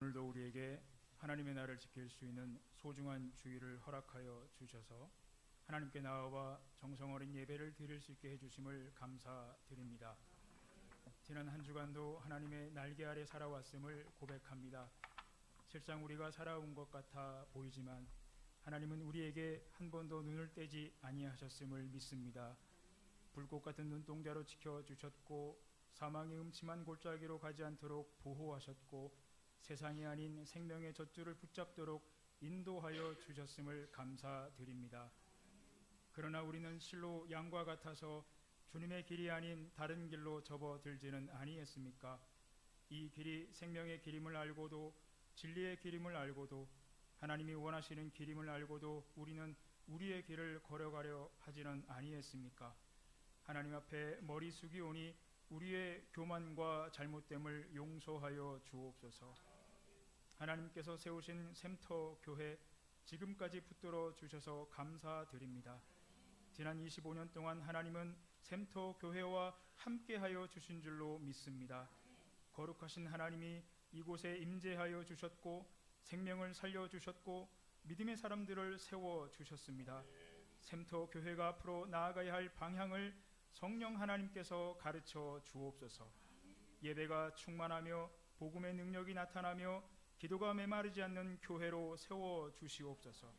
오늘도 우리에게 하나님의 날을 지킬 수 있는 소중한 주일을 허락하여 주셔서 하나님께 나아와 정성 어린 예배를 드릴 수 있게 해주심을 감사드립니다. 지난 한 주간도 하나님의 날개 아래 살아왔음을 고백합니다. 실상 우리가 살아온 것 같아 보이지만 하나님은 우리에게 한 번도 눈을 떼지 아니하셨음을 믿습니다. 불꽃 같은 눈동자로 지켜주셨고 사망의 음침한 골짜기로 가지 않도록 보호하셨고 세상이 아닌 생명의 젖줄을 붙잡도록 인도하여 주셨음을 감사드립니다. 그러나 우리는 실로 양과 같아서 주님의 길이 아닌 다른 길로 접어들지는 아니했습니까? 이 길이 생명의 길임을 알고도 진리의 길임을 알고도 하나님이 원하시는 길임을 알고도 우리는 우리의 길을 걸어가려 하지는 아니했습니까? 하나님 앞에 머리 숙이오니 우리의 교만과 잘못됨을 용서하여 주옵소서. 하나님께서 세우신 샘터 교회 지금까지 붙들어 주셔서 감사드립니다. 지난 25년 동안 하나님은 샘터 교회와 함께하여 주신 줄로 믿습니다. 거룩하신 하나님이 이곳에 임재하여 주셨고 생명을 살려주셨고 믿음의 사람들을 세워주셨습니다. 샘터 교회가 앞으로 나아가야 할 방향을 성령 하나님께서 가르쳐 주옵소서. 예배가 충만하며 복음의 능력이 나타나며 기도가 메마르지 않는 교회로 세워주시옵소서.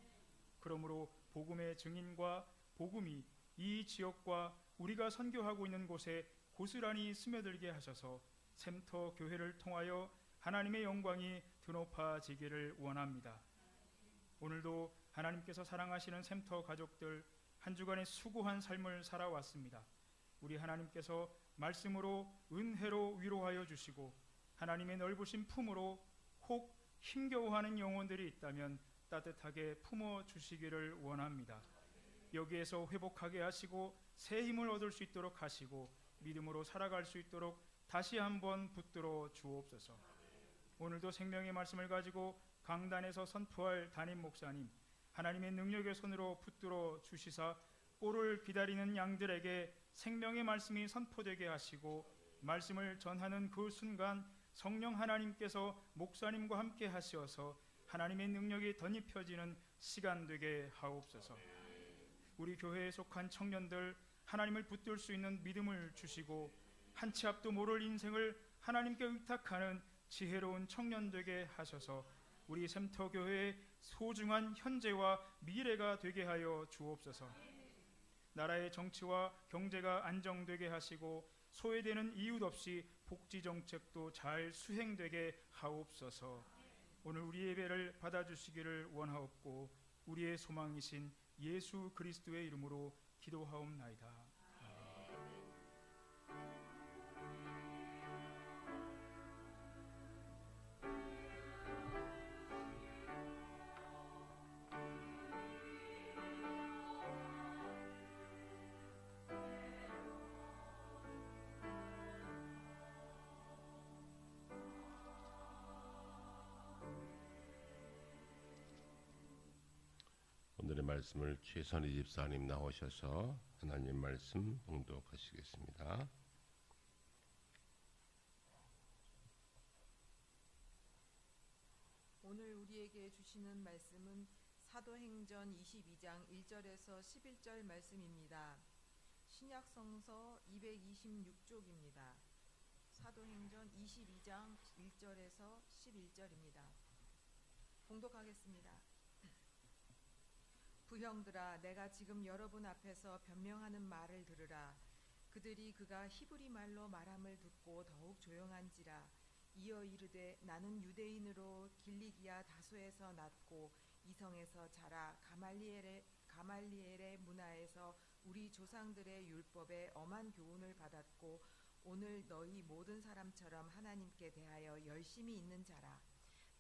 그러므로 복음의 증인과 복음이 이 지역과 우리가 선교하고 있는 곳에 고스란히 스며들게 하셔서 샘터 교회를 통하여 하나님의 영광이 드높아지기를 원합니다. 오늘도 하나님께서 사랑하시는 샘터 가족들 한 주간의 수고한 삶을 살아왔습니다. 우리 하나님께서 말씀으로 은혜로 위로하여 주시고 하나님의 넓으신 품으로 혹 힘겨워하는 영혼들이 있다면 따뜻하게 품어주시기를 원합니다. 여기에서 회복하게 하시고 새 힘을 얻을 수 있도록 하시고 믿음으로 살아갈 수 있도록 다시 한번 붙들어 주옵소서. 오늘도 생명의 말씀을 가지고 강단에서 선포할 담임 목사님, 하나님의 능력의 손으로 붙들어 주시사 꼴을 기다리는 양들에게 생명의 말씀이 선포되게 하시고 말씀을 전하는 그 순간 성령 하나님께서 목사님과 함께 하시어서 하나님의 능력이 덧입혀지는 시간 되게 하옵소서. 우리 교회에 속한 청년들 하나님을 붙들 수 있는 믿음을 주시고 한 치 앞도 모를 인생을 하나님께 의탁하는 지혜로운 청년 되게 하셔서 우리 샘터 교회의 소중한 현재와 미래가 되게 하여 주옵소서. 나라의 정치와 경제가 안정되게 하시고 소외되는 이웃 없이 복지 정책도 잘 수행되게 하옵소서. 오늘 우리 예배를 받아주시기를 원하옵고 우리의 소망이신 예수 그리스도의 이름으로 기도하옵나이다. 오늘의 말씀을 최선희 집사님 나오셔서 하나님 말씀 봉독하시겠습니다. 오늘 우리에게 주시는 말씀은 사도행전 22장 1절에서 11절 말씀입니다. 신약성서 226쪽입니다. 사도행전 22장 1절에서 11절입니다. 봉독하겠습니다. 부형들아, 내가 지금 여러분 앞에서 변명하는 말을 들으라. 그들이 그가 히브리 말로 말함을 듣고 더욱 조용한지라. 이어 이르되 나는 유대인으로 길리기아 다소에서 났고 이성에서 자라 가말리엘의 문화에서 우리 조상들의 율법에 엄한 교훈을 받았고 오늘 너희 모든 사람처럼 하나님께 대하여 열심히 있는 자라.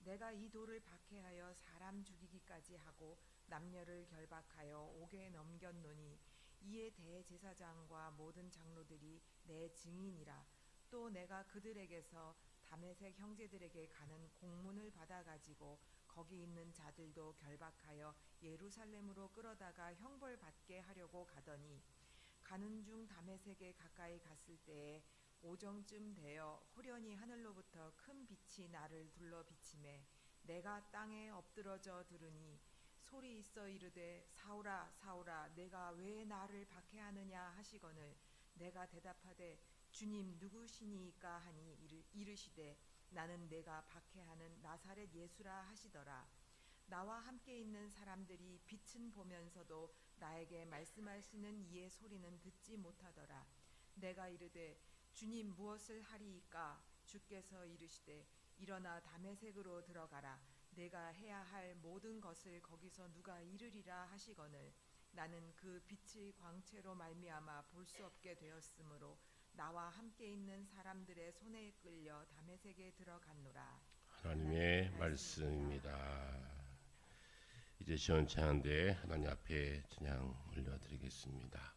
내가 이 돌을 박해하여 사람 죽이기까지 하고 남녀를 결박하여 옥에 넘겼노니 이에 대제사장과 모든 장로들이 내 증인이라. 또 내가 그들에게서 다메섹 형제들에게 가는 공문을 받아가지고 거기 있는 자들도 결박하여 예루살렘으로 끌어다가 형벌받게 하려고 가더니 가는 중 다메섹에 가까이 갔을 때에 오정쯤 되어 호련히 하늘로부터 큰 빛이 나를 둘러 비치매 내가 땅에 엎드러져 들으니 소리 있어 이르되 사울아 사울아 내가 왜 나를 박해하느냐 하시거늘 내가 대답하되 주님 누구시니이까 하니 이르시되 나는 내가 박해하는 나사렛 예수라 하시더라. 나와 함께 있는 사람들이 빛은 보면서도 나에게 말씀하시는 이의 소리는 듣지 못하더라. 내가 이르되 주님 무엇을 하리이까? 주께서 이르시되 일어나 다메섹으로 들어가라. 내가 해야 할 모든 것을 거기서 누가 이르리라 하시거늘 나는 그 빛의 광채로 말미암아 볼 수 없게 되었으므로 나와 함께 있는 사람들의 손에 끌려 다메섹에 들어갔노라. 하나님의 말씀입니다. 이제 시원찮은데 하나님 앞에 찬양 올려드리겠습니다.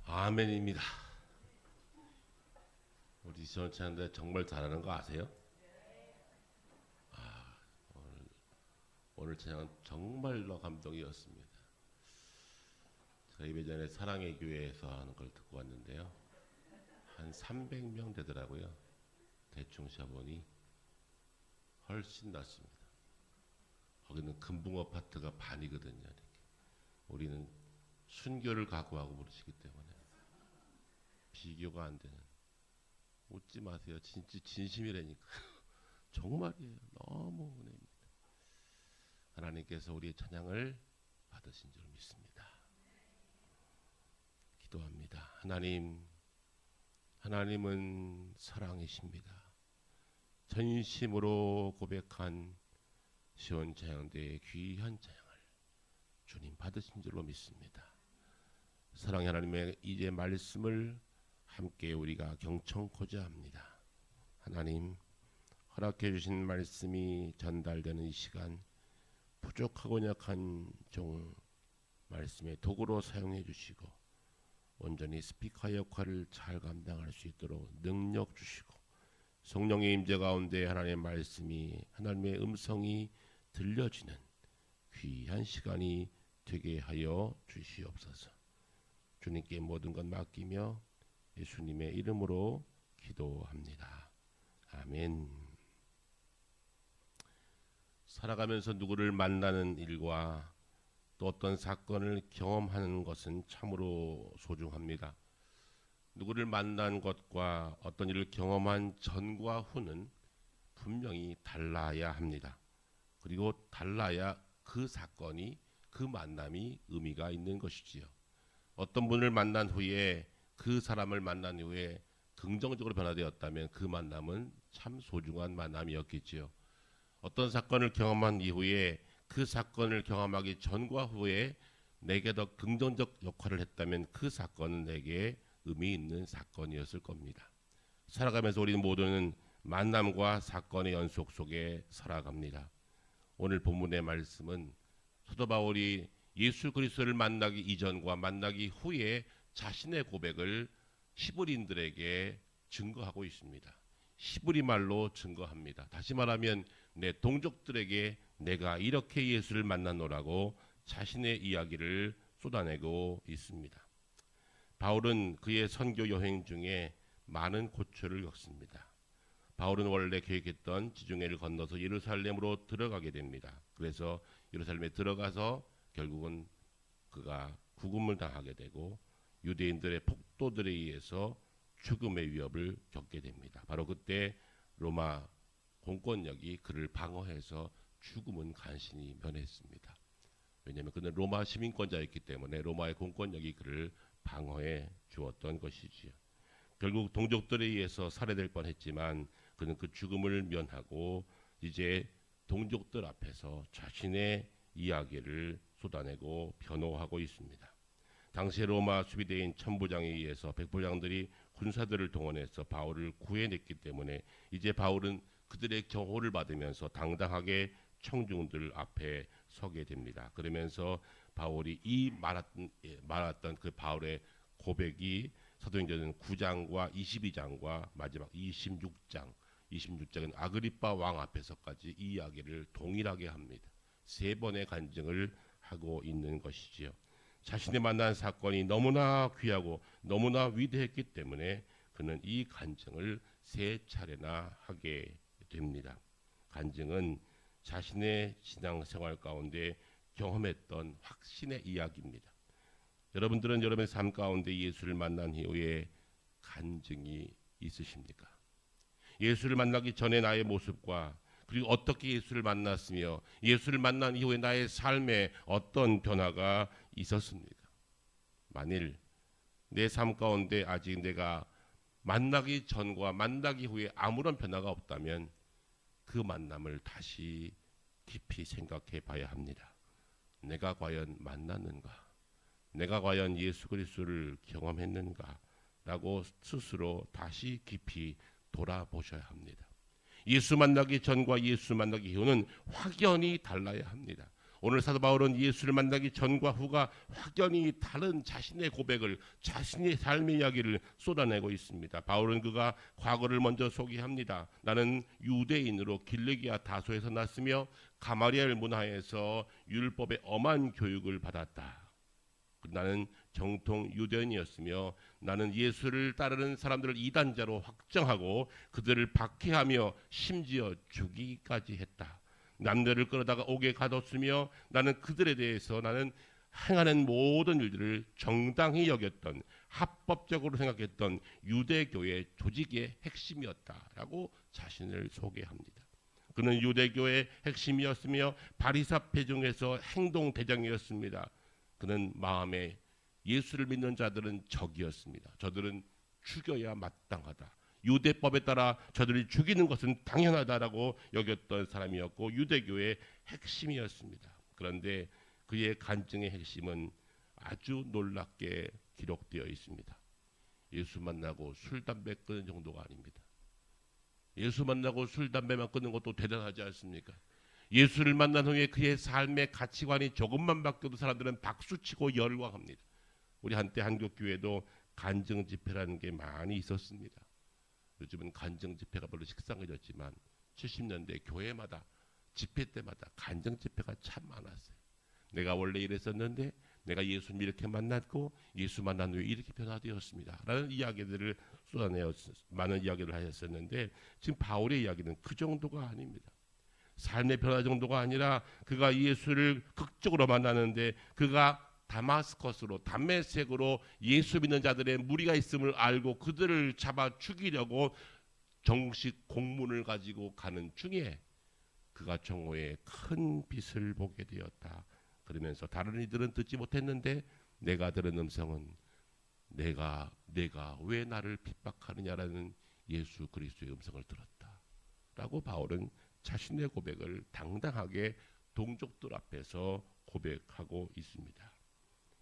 아멘입니다. 우리 시원찮은데 정말 잘하는 거 아세요? 오늘 찬양은 정말로 감동이었습니다. 제가 예배 전에 사랑의 교회에서 하는 걸 듣고 왔는데요. 한 300명 되더라고요. 대충 세어보니 훨씬 낫습니다. 거기는 금붕어 파트가 반이거든요. 이렇게. 우리는 순교를 각오하고 부르시기 때문에 비교가 안 되는. 웃지 마세요. 진짜 진심이라니까. 정말이에요. 너무 은혜입니다. 하나님께서 우리의 찬양을 받으신 줄 믿습니다. 기도합니다. 하나님, 하나님은 사랑이십니다. 전심으로 고백한 시온찬양대의 귀한 찬양을 주님 받으신 줄로 믿습니다. 사랑의 하나님의 이제 말씀을 함께 우리가 경청코자 합니다. 하나님, 허락해 주신 말씀이 전달되는 이 시간, 부족하고 약한 종 말씀의 도구로 사용해 주시고 온전히 스피커 역할을 잘 감당할 수 있도록 능력 주시고, 성령의 임재 가운데 하나님의 말씀이, 하나님의 음성이 들려지는 귀한 시간이 되게 하여 주시옵소서. 주님께 모든 것 맡기며 예수님의 이름으로 기도합니다. 아멘. 살아가면서 누구를 만나는 일과 또 어떤 사건을 경험하는 것은 참으로 소중합니다. 누구를 만난 것과 어떤 일을 경험한 전과 후는 분명히 달라야 합니다. 그리고 달라야 그 사건이, 그 만남이 의미가 있는 것이지요. 어떤 분을 만난 후에, 그 사람을 만난 후에 긍정적으로 변화되었다면 그 만남은 참 소중한 만남이었겠지요. 어떤 사건을 경험한 이후에 그 사건을 경험하기 전과 후에 내게 더 긍정적 역할을 했다면 그 사건은 내게 의미 있는 사건이었을 겁니다. 살아가면서 우리 모두는 만남과 사건의 연속 속에 살아갑니다. 오늘 본문의 말씀은 사도 바울이 예수 그리스도를 만나기 이전과 만나기 후에 자신의 고백을 히브리인들에게 증거하고 있습니다. 히브리 말로 증거합니다. 다시 말하면 내 동족들에게 내가 이렇게 예수를 만났노라고 자신의 이야기를 쏟아내고 있습니다. 바울은 그의 선교 여행 중에 많은 고초를 겪습니다. 바울은 원래 계획했던 지중해를 건너서 예루살렘으로 들어가게 됩니다. 그래서 예루살렘에 들어가서 결국은 그가 구금을 당하게 되고 유대인들의 폭도들에 의해서 죽음의 위협을 겪게 됩니다. 바로 그때 로마 공권력이 그를 방어해서 죽음은 간신히 면했습니다. 왜냐하면 그는 로마 시민권자였기 때문에 로마의 공권력이 그를 방어해 주었던 것이지요. 결국 동족들에 의해서 살해될 뻔했지만 그는 그 죽음을 면하고 이제 동족들 앞에서 자신의 이야기를 쏟아내고 변호하고 있습니다. 당시 로마 수비대인 천부장에 의해서 백부장들이 군사들을 동원해서 바울을 구해냈기 때문에 이제 바울은 그들의 경호를 받으면서 당당하게 청중들 앞에 서게 됩니다. 그러면서 바울이 말했던 그 바울의 고백이 사도행전 9장과 22장과 마지막 26장은 아그리빠 왕 앞에서까지 이 이야기를 동일하게 합니다. 3번의 간증을 하고 있는 것이지요. 자신이 만난 사건이 너무나 귀하고 너무나 위대했기 때문에 그는 이 간증을 3차례나 하게 됩니다. 간증은 자신의 신앙생활 가운데 경험했던 확신의 이야기입니다. 여러분들은 여러분의 삶 가운데 예수를 만난 이후에 간증이 있으십니까? 예수를 만나기 전에 나의 모습과 그리고 어떻게 예수를 만났으며 예수를 만난 이후에 나의 삶에 어떤 변화가 있었습니까? 만일 내 삶 가운데 아직 내가 만나기 전과 만나기 후에 아무런 변화가 없다면 그 만남을 다시 깊이 생각해 봐야 합니다. 내가 과연 만났는가? 내가 과연 예수 그리스도를 경험했는가? 라고 스스로 다시 깊이 돌아보셔야 합니다. 예수 만나기 전과 예수 만나기 이후는 확연히 달라야 합니다. 오늘 사도 바울은 예수를 만나기 전과 후가 확연히 다른 자신의 고백을, 자신의 삶의 이야기를 쏟아내고 있습니다. 바울은 그가 과거를 먼저 소개합니다. 나는 유대인으로 길르기아 다소에서 났으며 가마리엘 문화에서 율법의 엄한 교육을 받았다. 나는 정통 유대인이었으며 나는 예수를 따르는 사람들을 이단자로 확정하고 그들을 박해하며 심지어 죽이기까지 했다. 남들을 끌어다가 옥에 가뒀으며 나는 그들에 대해서 나는 행하는 모든 일들을 정당히 여겼던, 합법적으로 생각했던 유대교의 조직의 핵심이었다라고 자신을 소개합니다. 그는 유대교의 핵심이었으며 바리사파 중에서 행동대장이었습니다. 그는 마음에 예수를 믿는 자들은 적이었습니다. 저들은 죽여야 마땅하다. 유대법에 따라 저들이 죽이는 것은 당연하다라고 여겼던 사람이었고 유대교의 핵심이었습니다. 그런데 그의 간증의 핵심은 아주 놀랍게 기록되어 있습니다. 예수 만나고 술, 담배 끊는 정도가 아닙니다. 예수 만나고 술, 담배만 끊는 것도 대단하지 않습니까? 예수를 만난 후에 그의 삶의 가치관이 조금만 바뀌어도 사람들은 박수치고 열광합니다. 우리 한때 한국교회도 간증 집회라는 게 많이 있었습니다. 요즘은 간증 집회가 별로 식상해졌지만 70년대 교회마다 집회 때마다 간증 집회가 참 많았어요. 내가 원래 이랬었는데 내가 예수님 이렇게 만났고 예수 만난 후에 이렇게 변화되었습니다 라는 이야기들을 쏟아내어 많은 이야기를 하셨었는데 지금 바울의 이야기는 그 정도가 아닙니다. 삶의 변화 정도가 아니라 그가 예수를 극적으로 만나는데 그가 다마스커스로 담메색으로 예수 믿는 자들의 무리가 있음을 알고 그들을 잡아 죽이려고 정식 공문을 가지고 가는 중에 그가 정오에 큰 빛을 보게 되었다. 그러면서 다른 이들은 듣지 못했는데 내가 들은 음성은 내가 왜 나를 핍박하느냐라는 예수 그리스도의 음성을 들었다 라고 바울은 자신의 고백을 당당하게 동족들 앞에서 고백하고 있습니다.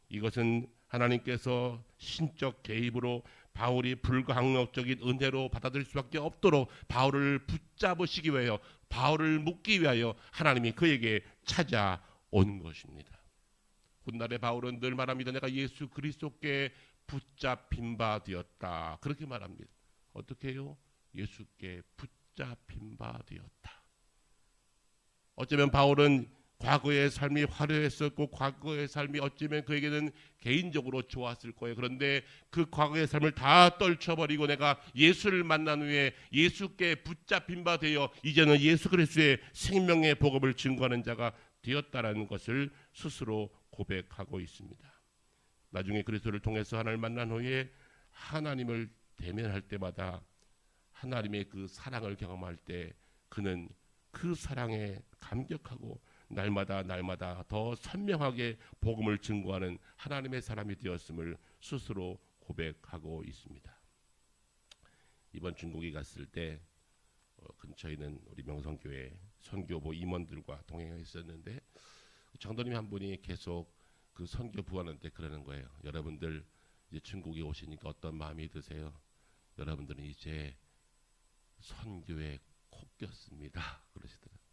이것은 하나님께서 신적 개입으로 바울이 불가항력적인 은혜로 받아들일 수밖에 없도록 바울을 붙잡으시기 위하여 바울을 묶기 위하여 하나님이 그에게 찾아온 것입니다. 훗날에 바울은 늘 말합니다. 내가 예수 그리스도께 붙잡힌 바 되었다. 그렇게 말합니다. 어떻게 해요? 예수께 붙잡힌 바 되었다. 어쩌면 바울은 과거의 삶이 화려했었고 과거의 삶이 어쩌면 그에게는 개인적으로 좋았을 거예요. 그런데 그 과거의 삶을 다 떨쳐버리고 내가 예수를 만난 후에 예수께 붙잡힌 바 되어 이제는 예수 그리스도의 생명의 복음을 증거하는 자가 되었다라는 것을 스스로 고백하고 있습니다. 나중에 그리스도를 통해서 하나님을 만난 후에 하나님을 대면할 때마다 하나님의 그 사랑을 경험할 때 그는 그 사랑에 감격하고 날마다 더 선명하게 복음을 증거하는 하나님의 사람이 되었음을 스스로 고백하고 있습니다. 이번 중국에 갔을 때 근처에 있는 우리 명성교회 선교부 임원들과 동행했었는데 장로님 한 분이 계속 그 선교 부하는데 그러는 거예요. 여러분들 이제 중국에 오시니까 어떤 마음이 드세요? 여러분들은 이제 선교에 코 꼈습니다. 그러시더라고요.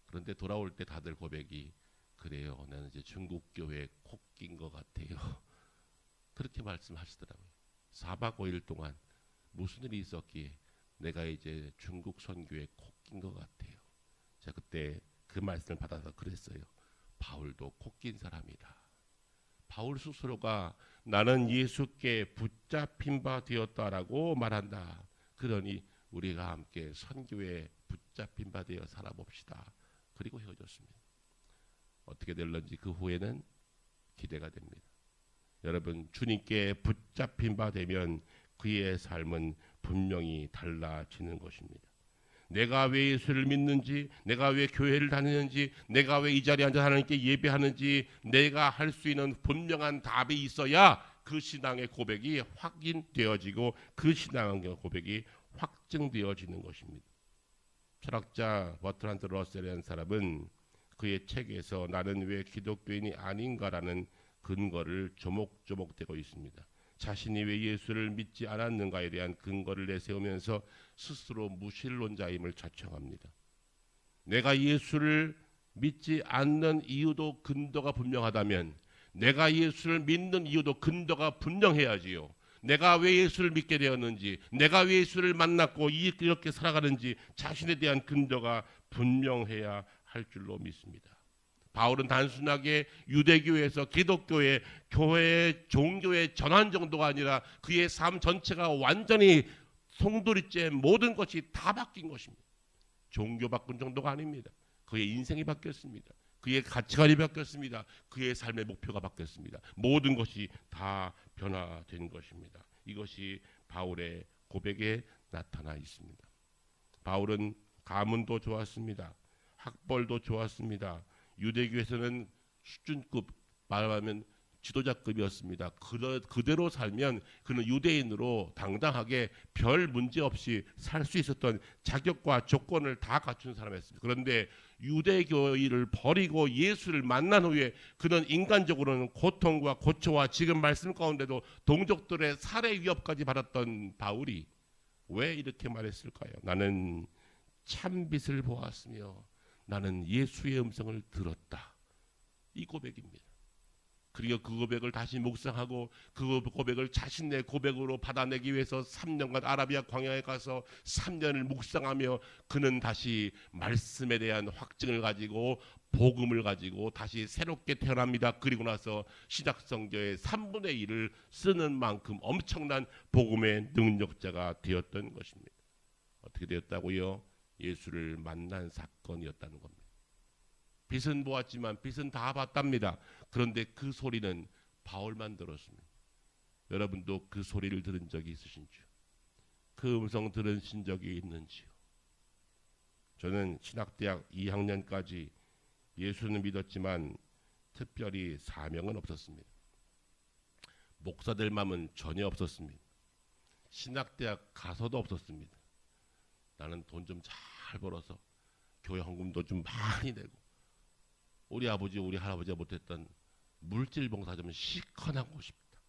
그런데 돌아올 때 다들 고백이 그래요. 나는 이제 중국 교회에 코 낀 것 같아요. 그렇게 말씀하시더라고요. 4박 5일 동안 무슨 일이 있었기에 내가 이제 중국 선교에 코 낀 것 같아요. 제가 그때 그 말씀을 받아서 그랬어요. 바울도 코 낀 사람이다. 바울 스스로가 나는 예수께 붙잡힌 바 되었다라고 말한다. 그러니 우리가 함께 선교에 붙잡힌 바 되어 살아봅시다. 그리고 헤어졌습니다. 어떻게 될런지 그 후에는 기대가 됩니다. 여러분 주님께 붙잡힌 바 되면 그의 삶은 분명히 달라지는 것입니다. 내가 왜 예수를 믿는지, 내가 왜 교회를 다니는지, 내가 왜 이 자리에 앉아 하나님께 예배하는지 내가 할 수 있는 분명한 답이 있어야 그 신앙의 고백이 확인되어지고 그 신앙의 고백이 확증되어지는 것입니다. 철학자 버트란드 러셀이라는 사람은 그의 책에서 나는 왜 기독교인이 아닌가라는 근거를 조목조목 대고 있습니다. 자신이 왜 예수를 믿지 않았는가에 대한 근거를 내세우면서 스스로 무신론자임을 자청합니다. 내가 예수를 믿지 않는 이유도 근거가 분명하다면 내가 예수를 믿는 이유도 근거가 분명해야지요. 내가 왜 예수를 믿게 되었는지, 내가 왜 예수를 만났고 이렇게 살아가는지 자신에 대한 근거가 분명해야 할 줄로 믿습니다. 바울은 단순하게 유대교에서 기독교의 교회의 종교의 전환 정도가 아니라 그의 삶 전체가 완전히 송두리째 모든 것이 다 바뀐 것입니다. 종교 바꾼 정도가 아닙니다. 그의 인생이 바뀌었습니다. 그의 가치관이 바뀌었습니다. 그의 삶의 목표가 바뀌었습니다. 모든 것이 다 변화된 것입니다. 이것이 바울의 고백에 나타나 있습니다. 바울은 가문도 좋았습니다. 학벌도 좋았습니다. 유대교에서는 수준급 말하면 지도자급이었습니다. 그대로 살면 그는 유대인으로 당당하게 별 문제 없이 살 수 있었던 자격과 조건을 다 갖춘 사람이었습니다. 그런데 유대교의를 버리고 예수를 만난 후에 그는 인간적으로는 고통과 고초와 지금 말씀 가운데도 동족들의 살해 위협까지 받았던 바울이 왜 이렇게 말했을까요? 나는 참빛을 보았으며 나는 예수의 음성을 들었다. 이 고백입니다. 그리고 그 고백을 다시 묵상하고 그 고백을 자신의 고백으로 받아내기 위해서 3년간 아라비아 광야에 가서 3년을 묵상하며 그는 다시 말씀에 대한 확증을 가지고 복음을 가지고 다시 새롭게 태어납니다. 그리고 나서 신약성경의 3분의 1을 쓰는 만큼 엄청난 복음의 능력자가 되었던 것입니다. 어떻게 되었다고요? 예수를 만난 사건이었다는 겁니다. 빛은 보았지만 빛은 다 봤답니다. 그런데 그 소리는 바울만 들었습니다. 여러분도 그 소리를 들은 적이 있으신지요? 그 음성 들으신 적이 있는지요? 저는 신학대학 2학년까지 예수는 믿었지만 특별히 사명은 없었습니다. 목사 될 마음은 전혀 없었습니다. 신학대학 가서도 없었습니다. 나는 돈 좀 잘 벌어서 교회 헌금도 좀 많이 내고 우리 아버지 우리 할아버지가 못했던 물질 봉사 좀 시커 하고 싶다.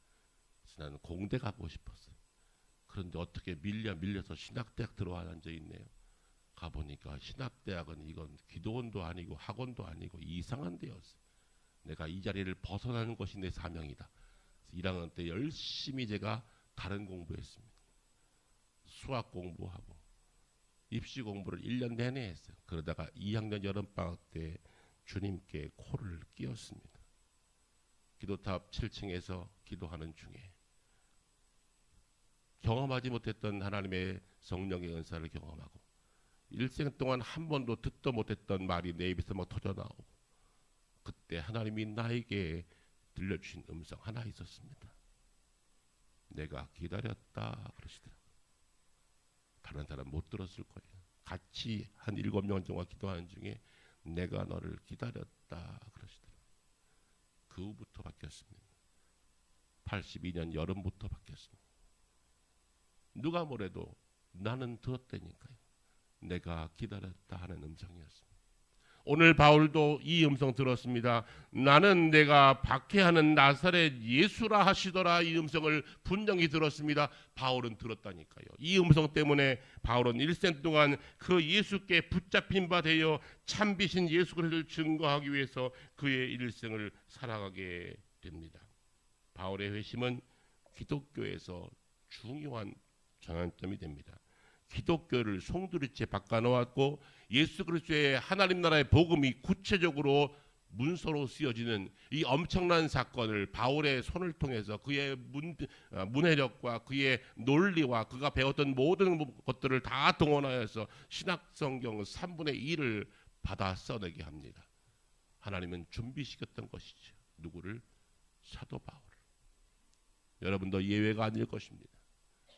그래서 나는 공대 가고 싶었어요. 그런데 어떻게 밀려서 신학대학 들어와 앉아 있네요. 가보니까 신학대학은 이건 기도원도 아니고 학원도 아니고 이상한 데였어요. 내가 이 자리를 벗어나는 것이 내 사명이다. 1학년 때 열심히 제가 다른 공부했습니다. 수학 공부하고 입시 공부를 1년 내내 했어요. 그러다가 2학년 여름방학 때 주님께 코를 끼웠습니다. 기도탑 7층에서 기도하는 중에 경험하지 못했던 하나님의 성령의 은사를 경험하고 일생 동안 한 번도 듣도 못했던 말이 내 입에서 막 터져나오고 그때 하나님이 나에게 들려주신 음성 하나 있었습니다. 내가 기다렸다 그러시더라고요. 다른 사람 못 들었을 거예요. 같이 한 7명 정도 기도하는 중에 내가 너를 기다렸다 그러시더라고요. 그 후부터 바뀌었습니다. 82년 여름부터 바뀌었습니다. 누가 뭐래도 나는 들었다니까요. 내가 기다렸다 하는 음성이었습니다. 오늘 바울도 이 음성 들었습니다. 나는 내가 박해하는 나사렛 예수라 하시더라. 이 음성을 분명히 들었습니다. 바울은 들었다니까요. 이 음성 때문에 바울은 일생 동안 그 예수께 붙잡힌 바 되어 참비신 예수 그리스도를 증거하기 위해서 그의 일생을 살아가게 됩니다. 바울의 회심은 기독교에서 중요한 전환점이 됩니다. 기독교를 송두리째 바꿔놓았고 예수 그리스도의 하나님 나라의 복음이 구체적으로 문서로 쓰여지는 이 엄청난 사건을 바울의 손을 통해서 그의 문해력과 그의 논리와 그가 배웠던 모든 것들을 다 동원하여서 신약성경 3분의 1을 받아 써내게 합니다. 하나님은 준비시켰던 것이죠. 누구를? 사도 바울을. 여러분도 예외가 아닐 것입니다.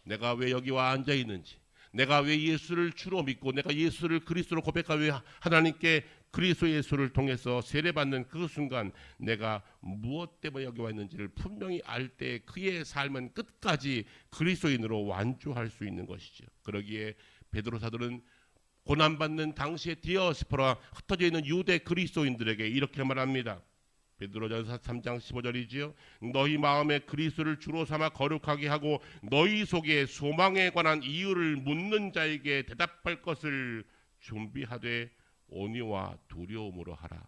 내가 왜 여기 와 앉아 있는지, 내가 왜 예수를 주로 믿고 내가 예수를 그리스도로 고백하기 위해 하나님께 그리스도 예수를 통해서 세례받는 그 순간 내가 무엇 때문에 여기 와 있는지를 분명히 알 때 그의 삶은 끝까지 그리스도인으로 완주할 수 있는 것이죠. 그러기에 베드로 사도는 고난받는 당시의 디아스포라 흩어져 있는 유대 그리스도인들에게 이렇게 말합니다. 베드로전서 3장 15절이지요. 너희 마음에 그리스도를 주로 삼아 거룩하게 하고 너희 속에 소망에 관한 이유를 묻는 자에게 대답할 것을 준비하되 온유와 두려움으로 하라.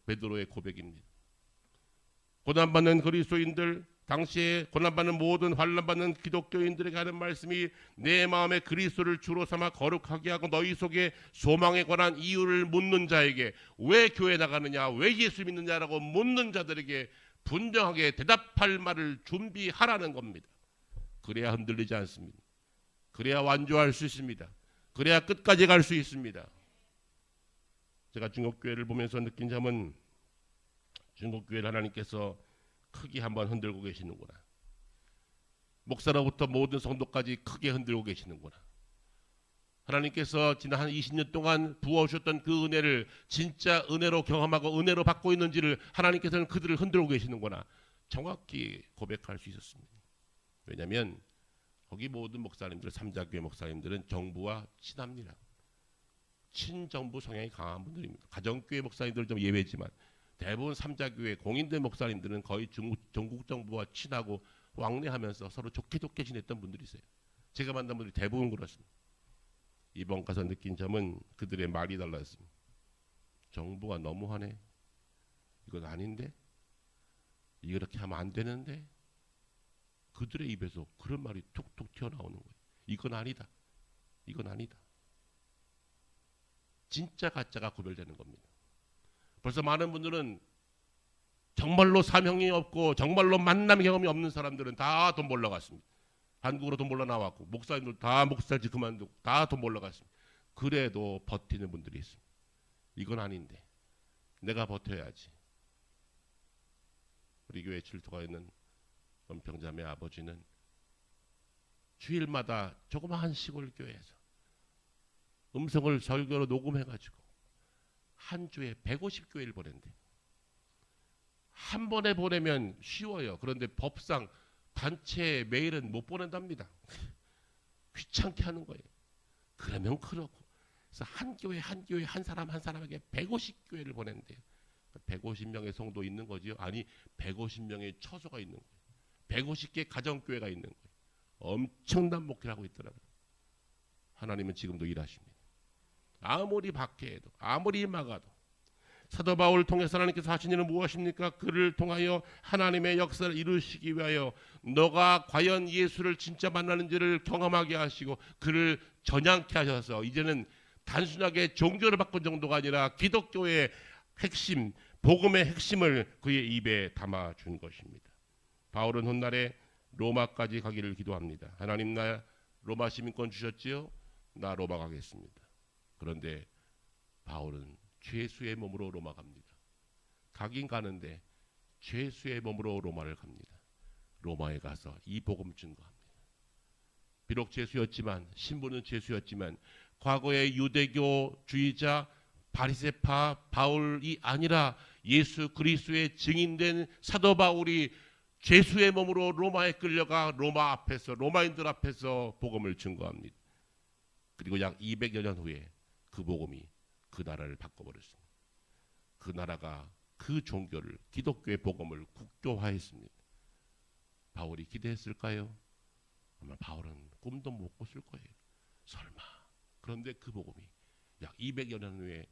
베드로의 고백입니다. 고난받는 그리스도인들, 당시에 고난받는 모든 환난받는 기독교인들에게 하는 말씀이 내 마음에 그리스도를 주로 삼아 거룩하게 하고 너희 속에 소망에 관한 이유를 묻는 자에게, 왜 교회 나가느냐, 왜 예수 믿느냐라고 묻는 자들에게 분명하게 대답할 말을 준비하라는 겁니다. 그래야 흔들리지 않습니다. 그래야 완주할 수 있습니다. 그래야 끝까지 갈 수 있습니다. 제가 중국교회를 보면서 느낀 점은 중국교회를 하나님께서 크게 한번 흔들고 계시는구나. 목사로부터 모든 성도까지 크게 흔들고 계시는구나. 하나님께서 지난 한 20년 동안 부어주셨던 그 은혜를 진짜 은혜로 경험하고 은혜로 받고 있는지를 하나님께서는 그들을 흔들고 계시는구나 정확히 고백할 수 있었습니다. 왜냐하면 거기 모든 목사님들, 삼자교회 목사님들은 정부와 친합니다. 친정부 성향이 강한 분들입니다. 가정교회 목사님들은 좀 예외지만 대부분 삼자교회 공인된 목사님들은 거의 전국 정부와 친하고 왕래하면서 서로 좋게 지냈던 분들이세요. 제가 만난 분들이 대부분 그렇습니다. 이번 가서 느낀 점은 그들의 말이 달랐습니다. 정부가 너무하네. 이건 아닌데? 이렇게 하면 안 되는데? 그들의 입에서 그런 말이 툭툭 튀어나오는 거예요. 이건 아니다. 이건 아니다. 진짜 가짜가 구별되는 겁니다. 벌써 많은 분들은 정말로 사명이 없고 정말로 만남 경험이 없는 사람들은 다 돈 벌러 갔습니다. 한국으로 돈 벌러 나왔고 목사님들 다 목사직 그만두고 다 돈 벌러 갔습니다. 그래도 버티는 분들이 있습니다. 이건 아닌데 내가 버텨야지. 우리 교회 질투가 있는 은평자매 아버지는 주일마다 조그마한 시골 교회에서 음성을 설교로 녹음해가지고 한 주에 150교회를 보낸대. 한 번에 보내면 쉬워요. 그런데 법상 단체 메일은 못 보낸답니다. 귀찮게 하는 거예요. 그러면 그러고. 그래서 한 교회 한 사람에게 150교회를 보낸대요. 150명의 성도 있는 거지요? 아니 150명의 처소가 있는 거예요. 150개 가정교회가 있는 거예요. 엄청난 목회를 하고 있더라고요. 하나님은 지금도 일하십니다. 아무리 박해해도 아무리 막아도 사도 바울을 통해서 하나님께서 하신 일은 무엇입니까? 그를 통하여 하나님의 역사를 이루시기 위하여 너가 과연 예수를 진짜 만나는지를 경험하게 하시고 그를 전향케 하셔서 이제는 단순하게 종교를 바꾼 정도가 아니라 기독교의 핵심, 복음의 핵심을 그의 입에 담아준 것입니다. 바울은 훗날에 로마까지 가기를 기도합니다. 하나님 나 로마 시민권 주셨지요? 나 로마 가겠습니다. 그런데 바울은 죄수의 몸으로 로마 갑니다. 가긴 가는데 죄수의 몸으로 로마를 갑니다. 로마에 가서 이 복음 증거합니다. 비록 죄수였지만 신분은 죄수였지만 과거의 유대교주의자 바리새파 바울이 아니라 예수 그리스도의 증인된 사도 바울이 죄수의 몸으로 로마에 끌려가 로마 앞에서 로마인들 앞에서 복음을 증거합니다. 그리고 약 200여 년 후에 그 복음이 그 나라를 바꿔버렸습니다. 그 나라가 그 종교를 기독교의 복음을 국교화했습니다. 바울이 기대했을까요? 아마 바울은 꿈도 못 꿨을 거예요. 설마. 그런데 그 복음이 약 200여 년 후에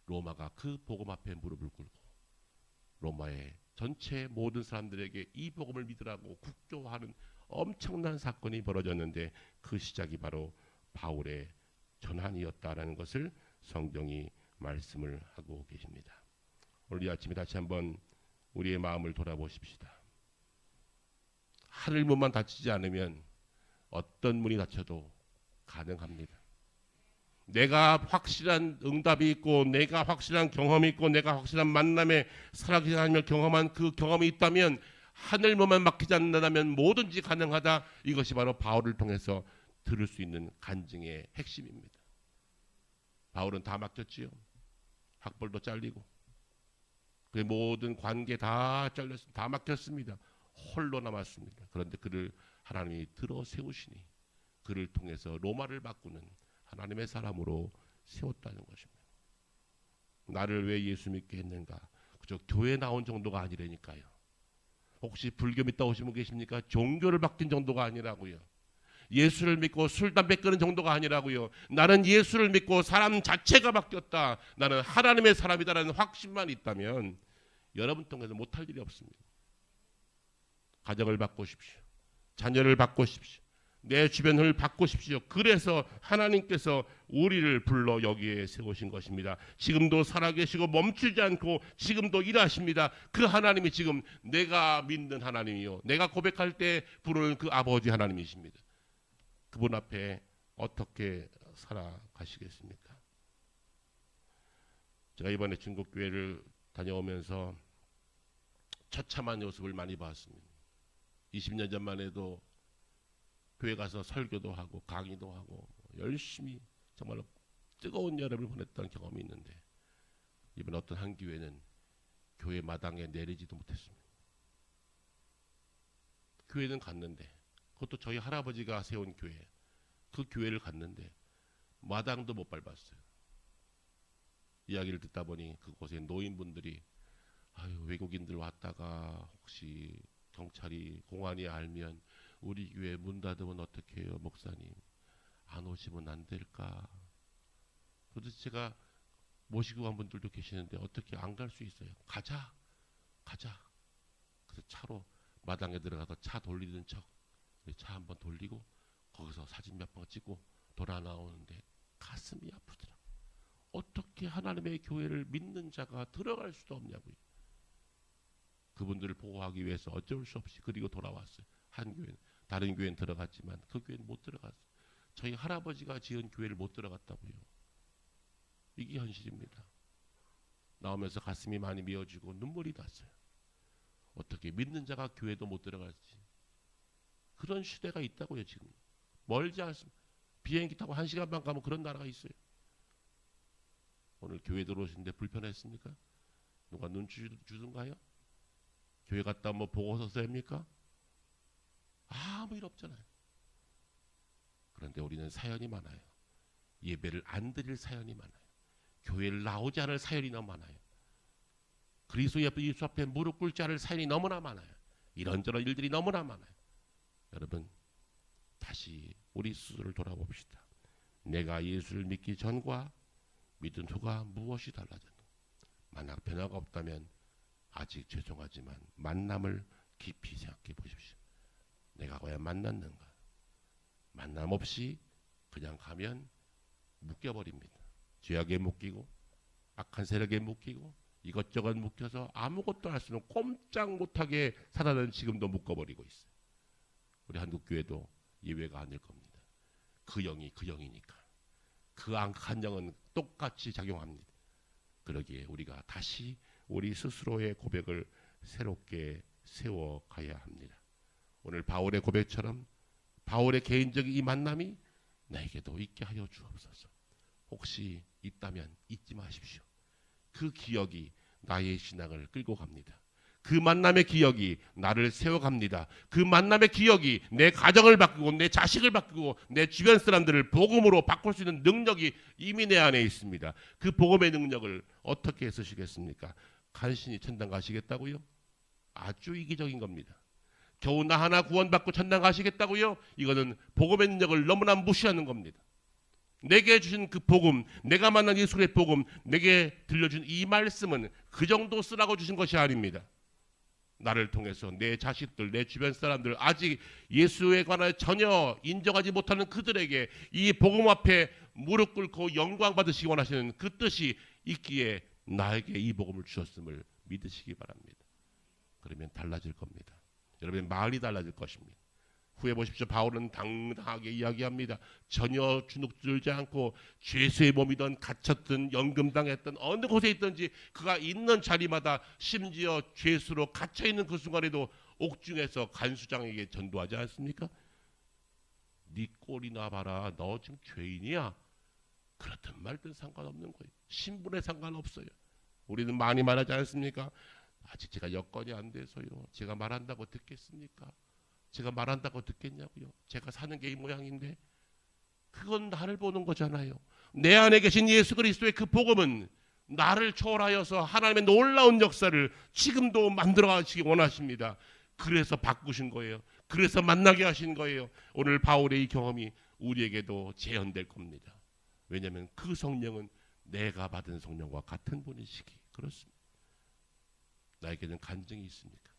로마가 그 복음 앞에 무릎을 꿇고 로마의 전체 모든 사람들에게 이 복음을 믿으라고 국교화하는 엄청난 사건이 벌어졌는데 그 시작이 바로 바울의 전환이었다라는 것을 성경이 말씀을 하고 계십니다. 오늘 이 아침에 다시 한번 우리의 마음을 돌아보십시다. 하늘 문만 닫히지 않으면 어떤 문이 닫혀도 가능합니다. 내가 확실한 응답이 있고 내가 확실한 경험이 있고 내가 확실한 만남에 살아계신 하나님을 경험한 그 경험이 있다면 하늘 문만 막히지 않는다면 뭐든지 가능하다. 이것이 바로 바울을 통해서 들을 수 있는 간증의 핵심입니다. 바울은 다 막혔지요. 학벌도 잘리고 그의 모든 관계 다 잘렸습니다. 다 막혔습니다. 홀로 남았습니다. 그런데 그를 하나님이 들어 세우시니 그를 통해서 로마를 바꾸는 하나님의 사람으로 세웠다는 것입니다. 나를 왜 예수 믿게 했는가? 그저 교회 나온 정도가 아니라니까요. 혹시 불교 믿다 오신 분 계십니까? 종교를 바뀐 정도가 아니라고요. 예수를 믿고 술, 담배 끊는 정도가 아니라고요. 나는 예수를 믿고 사람 자체가 바뀌었다. 나는 하나님의 사람이다라는 확신만 있다면 여러분 통해서 못할 일이 없습니다. 가정을 바꾸십시오. 자녀를 바꾸십시오. 내 주변을 바꾸십시오. 그래서 하나님께서 우리를 불러 여기에 세우신 것입니다. 지금도 살아계시고 멈추지 않고 지금도 일하십니다. 그 하나님이 지금 내가 믿는 하나님이요. 내가 고백할 때 부르는 그 아버지 하나님이십니다. 그분 앞에 어떻게 살아가시겠습니까? 제가 이번에 중국교회를 다녀오면서 처참한 모습을 많이 봤습니다. 20년 전만 해도 교회 가서 설교도 하고 강의도 하고 열심히 정말로 뜨거운 여름을 보냈던 경험이 있는데 이번 어떤 한 교회는 교회 마당에 내리지도 못했습니다. 교회는 갔는데 그것도 저희 할아버지가 세운 교회, 그 교회를 갔는데 마당도 못 밟았어요. 이야기를 듣다 보니 그곳에 노인분들이 아유, 외국인들 왔다가 혹시 경찰이 공안이 알면 우리 교회 문 닫으면 어떻게 해요, 목사님? 안 오시면 안 될까? 그래서 제가 모시고 간 분들도 계시는데 어떻게 안 갈 수 있어요? 가자. 그래서 차로 마당에 들어가서 차 돌리는 척, 차 한번 돌리고 거기서 사진 몇 번 찍고 돌아 나오는데 가슴이 아프더라고요. 어떻게 하나님의 교회를 믿는 자가 들어갈 수도 없냐고요. 그분들을 보호하기 위해서 어쩔 수 없이 그리고 돌아왔어요. 한 교회는, 다른 교회는 들어갔지만 그 교회는 못 들어갔어요. 저희 할아버지가 지은 교회를 못 들어갔다고요. 이게 현실입니다. 나오면서 가슴이 많이 미어지고 눈물이 났어요. 어떻게 믿는 자가 교회도 못 들어갈지. 그런 시대가 있다고요. 지금 멀지 않습니다. 비행기 타고 1시간 반 가면 그런 나라가 있어요. 오늘 교회 들어오시는데 불편했습니까? 누가 눈치 주던가요? 교회 갔다 뭐 보고서 씁니까? 아무 일 없잖아요. 그런데 우리는 사연이 많아요. 예배를 안 드릴 사연이 많아요. 교회를 나오지 않을 사연이 너무 많아요. 그리스도 예수 앞에 무릎 꿇지 않을 사연이 너무나 많아요. 이런저런 일들이 너무나 많아요. 여러분, 다시 우리 스스로를 돌아봅시다. 내가 예수를 믿기 전과 믿은 후가 무엇이 달라졌는가? 만약 변화가 없다면 아직 죄송하지만 만남을 깊이 생각해 보십시오. 내가 과연 만났는가? 만남 없이 그냥 가면 묶여버립니다. 죄악에 묶이고 악한 세력에 묶이고 이것저것 묶여서 아무것도 할 수는 꼼짝 못하게 사단은 지금도 묶어버리고 있어요. 우리 한국교회도 예외가 아닐 겁니다. 그 영이 그 영이니까 그 악한 영은 똑같이 작용합니다. 그러기에 우리가 다시 우리 스스로의 고백을 새롭게 세워가야 합니다. 오늘 바울의 고백처럼 바울의 개인적인 이 만남이 나에게도 있게 하여 주옵소서. 혹시 있다면 잊지 마십시오. 그 기억이 나의 신앙을 끌고 갑니다. 그 만남의 기억이 나를 세워갑니다. 그 만남의 기억이 내 가정을 바꾸고 내 자식을 바꾸고 내 주변 사람들을 복음으로 바꿀 수 있는 능력이 이미 내 안에 있습니다. 그 복음의 능력을 어떻게 쓰시겠습니까? 간신히 천당 가시겠다고요? 아주 이기적인 겁니다. 겨우 나 하나 구원받고 천당 가시겠다고요? 이거는 복음의 능력을 너무나 무시하는 겁니다. 내게 주신 그 복음, 내가 만난 예수의 복음, 내게 들려준 이 말씀은 그 정도 쓰라고 주신 것이 아닙니다. 나를 통해서 내 자식들, 내 주변 사람들, 아직 예수에 관하여 전혀 인정하지 못하는 그들에게 이 복음 앞에 무릎 꿇고 영광 받으시기 원하시는 그 뜻이 있기에 나에게 이 복음을 주셨음을 믿으시기 바랍니다. 그러면 달라질 겁니다. 여러분의 마을이 달라질 것입니다. 후에 보십시오. 바울은 당당하게 이야기합니다. 전혀 주눅들지 않고 죄수의 몸이든 갇혔든 연금당했든 어느 곳에 있든지 그가 있는 자리마다 심지어 죄수로 갇혀있는 그 순간에도 옥중에서 간수장에게 전도하지 않습니까? 네 꼴이나 봐라. 너 지금 죄인이야. 그렇든 말든 상관없는 거예요. 신분에 상관없어요. 우리는 많이 말하지 않습니까? 아직 제가 여건이 안 돼서요. 제가 말한다고 듣겠습니까? 제가 말한다고 듣겠냐고요. 제가 사는 게 이 모양인데 그건 나를 보는 거잖아요. 내 안에 계신 예수 그리스도의 그 복음은 나를 초월하여서 하나님의 놀라운 역사를 지금도 만들어 가시기 원하십니다. 그래서 바꾸신 거예요. 그래서 만나게 하신 거예요. 오늘 바울의 이 경험이 우리에게도 재현될 겁니다. 왜냐하면 그 성령은 내가 받은 성령과 같은 분이시기 그렇습니다. 나에게는 간증이 있습니까?